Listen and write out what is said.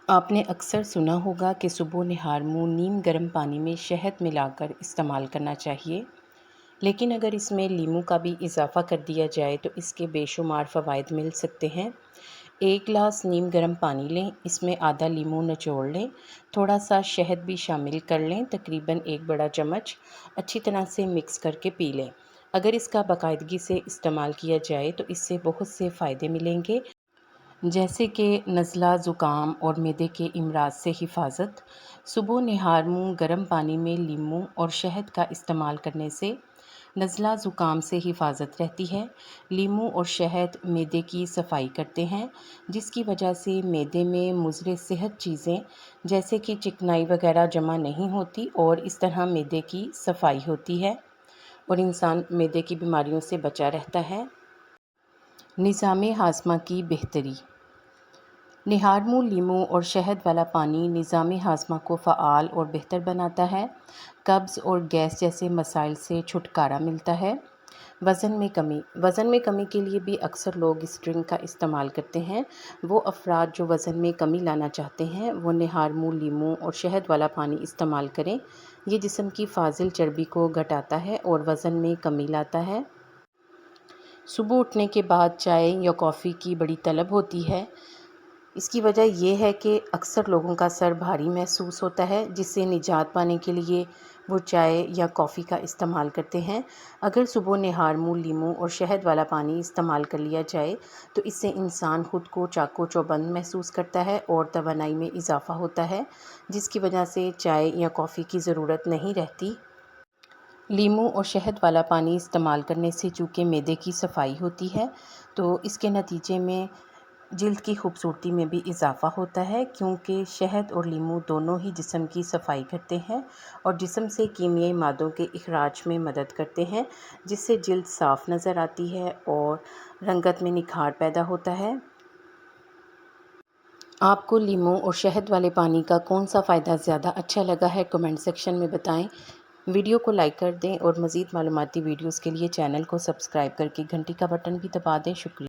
آپ نے اکثر سنا ہوگا کہ صبح نہار منہ نیم گرم پانی میں شہد ملا کر استعمال کرنا چاہیے، لیکن اگر اس میں لیموں کا بھی اضافہ کر دیا جائے تو اس کے بے شمار فوائد مل سکتے ہیں۔ 1 گلاس نیم گرم پانی لیں، اس میں آدھا لیموں نچوڑ لیں، تھوڑا سا شہد بھی شامل کر لیں، تقریباً 1 بڑا چمچ، اچھی طرح سے مکس کر کے پی لیں۔ اگر اس کا باقاعدگی سے استعمال کیا جائے تو اس سے بہت سے فائدے ملیں گے، جیسے کہ نزلہ، زکام اور معدے کے امراض سے حفاظت۔ صبح نہار منہ گرم پانی میں لیموں اور شہد کا استعمال کرنے سے نزلہ زکام سے حفاظت رہتی ہے۔ لیموں اور شہد معدے کی صفائی کرتے ہیں، جس کی وجہ سے معدے میں مضر صحت چیزیں جیسے کہ چکنائی وغیرہ جمع نہیں ہوتی اور اس طرح معدے کی صفائی ہوتی ہے اور انسان معدے کی بیماریوں سے بچا رہتا ہے۔ نظام ہاضمہ کی بہتری۔ نہار منہ لیموں اور شہد والا پانی نظام ہاضمہ کو فعال اور بہتر بناتا ہے۔ قبض اور گیس جیسے مسائل سے چھٹکارا ملتا ہے۔ وزن میں کمی کے لیے بھی اکثر لوگ اس ڈرنک کا استعمال کرتے ہیں۔ وہ افراد جو وزن میں کمی لانا چاہتے ہیں وہ نہار منہ لیموں اور شہد والا پانی استعمال کریں۔ یہ جسم کی فاضل چربی کو گھٹاتا ہے اور وزن میں کمی لاتا ہے۔ صبح اٹھنے کے بعد چائے یا کافی کی بڑی طلب ہوتی ہے۔ اس کی وجہ یہ ہے کہ اکثر لوگوں کا سر بھاری محسوس ہوتا ہے، جس سے نجات پانے کے لیے وہ چائے یا کافی کا استعمال کرتے ہیں۔ اگر صبح نہار منہ لیموں اور شہد والا پانی استعمال کر لیا جائے تو اس سے انسان خود کو چاق و چوبند محسوس کرتا ہے اور توانائی میں اضافہ ہوتا ہے، جس کی وجہ سے چائے یا کافی کی ضرورت نہیں رہتی۔ لیموں اور شہد والا پانی استعمال کرنے سے چونکہ معدے کی صفائی ہوتی ہے تو اس کے نتیجے میں جلد کی خوبصورتی میں بھی اضافہ ہوتا ہے، کیونکہ شہد اور لیموں دونوں ہی جسم کی صفائی کرتے ہیں اور جسم سے کیمیائی مادوں کے اخراج میں مدد کرتے ہیں، جس سے جلد صاف نظر آتی ہے اور رنگت میں نکھار پیدا ہوتا ہے۔ آپ کو لیموں اور شہد والے پانی کا کون سا فائدہ زیادہ اچھا لگا ہے، کمنٹ سیکشن میں بتائیں۔ ویڈیو کو لائک کر دیں اور مزید معلوماتی ویڈیوز کے لیے چینل کو سبسکرائب کر کے گھنٹی کا بٹن بھی دبا دیں۔ شکریہ۔